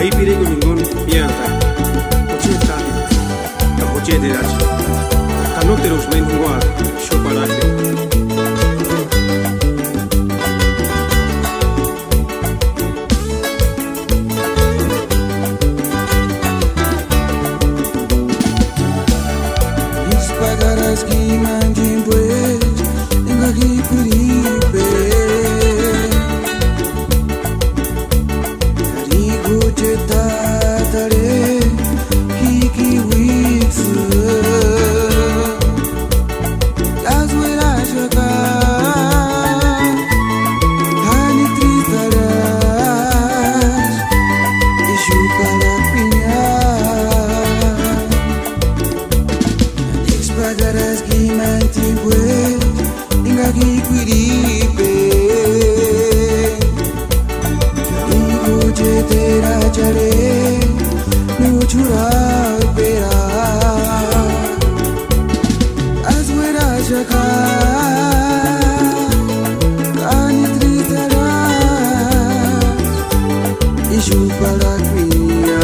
Maipire ko ningon pianta. Oche tani. Ta oche de rachi. Kanoteros men huwa shoparaje. Pagarás que mandem pues tenga que curipe Rigo cheta tare kiki wix Las huelas acá Hani tristaras Y chupara piña Pagarás que mantém pues tenga que curipe Digo te terá chare no churar pera As hueras acá Cani tritarás Y chupara piña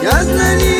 Yes,